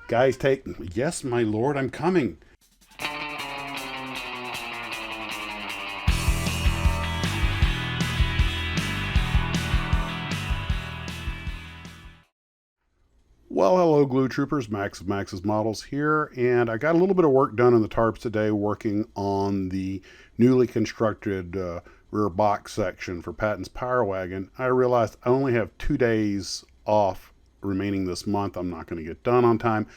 Guys, take... Yes, my lord, I'm coming. Well, hello, Glue Troopers. Max of Max's Models here, and I got a little bit of work done on the tarps today working on the newly constructed rear box section for Patton's Power Wagon. I realized I only have 2 days off remaining this month. I'm not going to get done on time.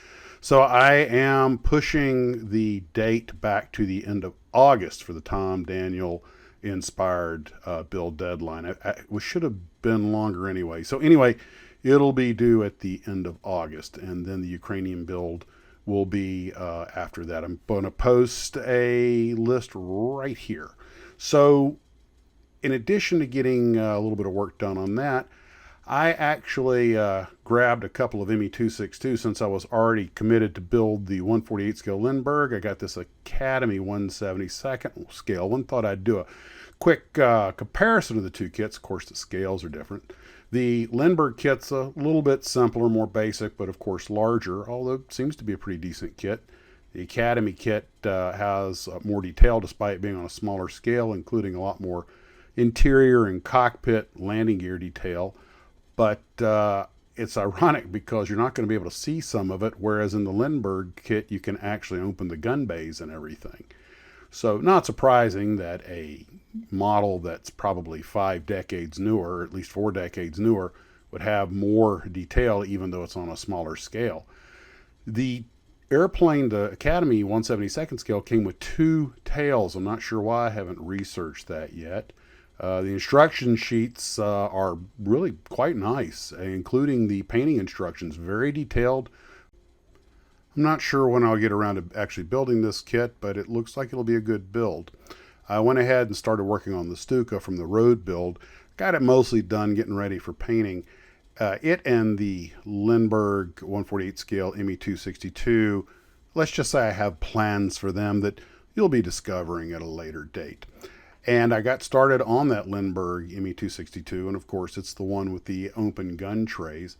So I am pushing the date back to the end of August for the Tom Daniel inspired build deadline. It should have been longer anyway. So anyway, it'll be due at the end of August, and then the Ukrainian build will be after that. I'm going to post a list right here. So in addition to getting a little bit of work done on that, I actually grabbed a couple of ME262 since I was already committed to build the 148 scale Lindbergh. I got this Academy 172nd scale one. Thought I'd do a quick comparison of the two kits. Of course, the scales are different. The Lindbergh kit's a little bit simpler, more basic, but of course larger, although it seems to be a pretty decent kit. The Academy kit has more detail despite being on a smaller scale, including a lot more interior and cockpit landing gear detail. But it's ironic because you're not going to be able to see some of it, whereas in the Lindbergh kit you can actually open the gun bays and everything. So not surprising that a model that's probably 5 decades newer, or at least 4 decades newer, would have more detail even though it's on a smaller scale. The airplane, the Academy 172nd scale, came with 2 tails. I'm not sure why. I haven't researched that yet. The instruction sheets are really quite nice, including the painting instructions, very detailed. I'm not sure when I'll get around to actually building this kit, but it looks like it'll be a good build. I went ahead and started working on the Stuka from the road build. Got it mostly done, getting ready for painting. It and the Lindbergh 148 scale ME262, let's just say I have plans for them that you'll be discovering at a later date. And I got started on that Lindbergh ME262, and of course it's the one with the open gun trays.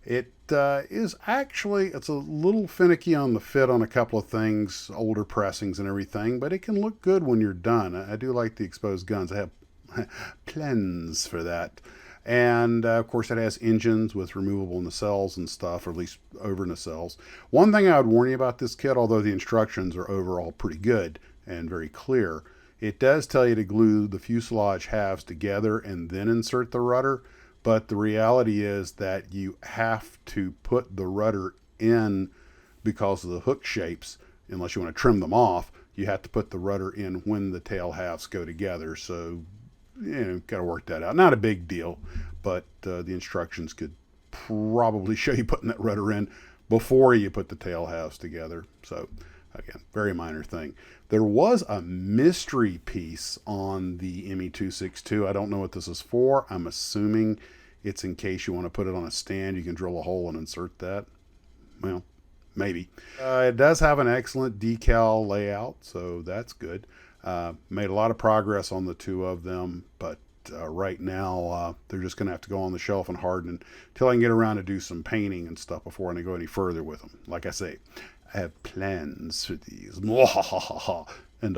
It is actually, it's a little finicky on the fit on a couple of things, older pressings and everything, but it can look good when you're done. I do like the exposed guns. I have plans for that. And of course it has engines with removable nacelles and stuff, or at least over nacelles. One thing I would warn you about this kit, although the instructions are overall pretty good and very clear, it does tell you to glue the fuselage halves together and then insert the rudder. But the reality is that you have to put the rudder in because of the hook shapes. Unless you want to trim them off, you have to put the rudder in when the tail halves go together. So, got to work that out. Not a big deal, but the instructions could probably show you putting that rudder in before you put the tail halves together. So, again, very minor thing. There was a mystery piece on the ME262. I don't know what this is for. I'm assuming it's in case you want to put it on a stand. You can drill a hole and insert that. Well, maybe. It does have an excellent decal layout, so that's good. Made a lot of progress on the 2 of them, but right now they're just going to have to go on the shelf and harden until I can get around to do some painting and stuff before I go any further with them. Like I say, I have plans for these, and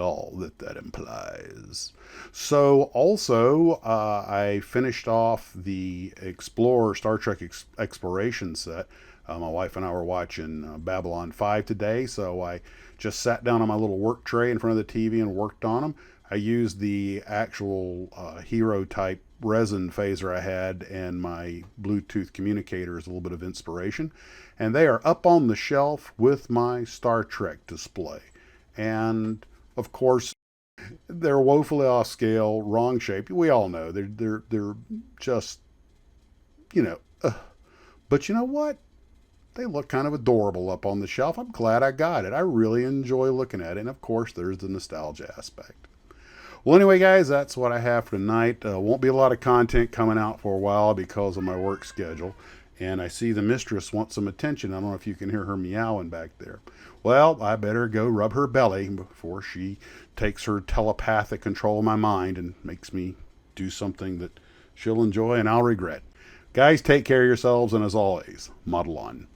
all that implies. So also, I finished off the Explorer Star Trek Exploration set. My wife and I were watching Babylon 5 today, so I just sat down on my little work tray in front of the TV and worked on them. I used the actual Hero type resin phaser I had and my Bluetooth communicator as a little bit of inspiration. And they are up on the shelf with my Star Trek display. And of course, they're woefully off scale, wrong shape. We all know they're just, But you know what? They look kind of adorable up on the shelf. I'm glad I got it. I really enjoy looking at it. And of course, there's the nostalgia aspect. Well, anyway, guys, that's what I have for tonight. Won't be a lot of content coming out for a while because of my work schedule. And I see the mistress wants some attention. I don't know if you can hear her meowing back there. Well, I better go rub her belly before she takes her telepathic control of my mind and makes me do something that she'll enjoy and I'll regret. Guys, take care of yourselves, and as always, model on.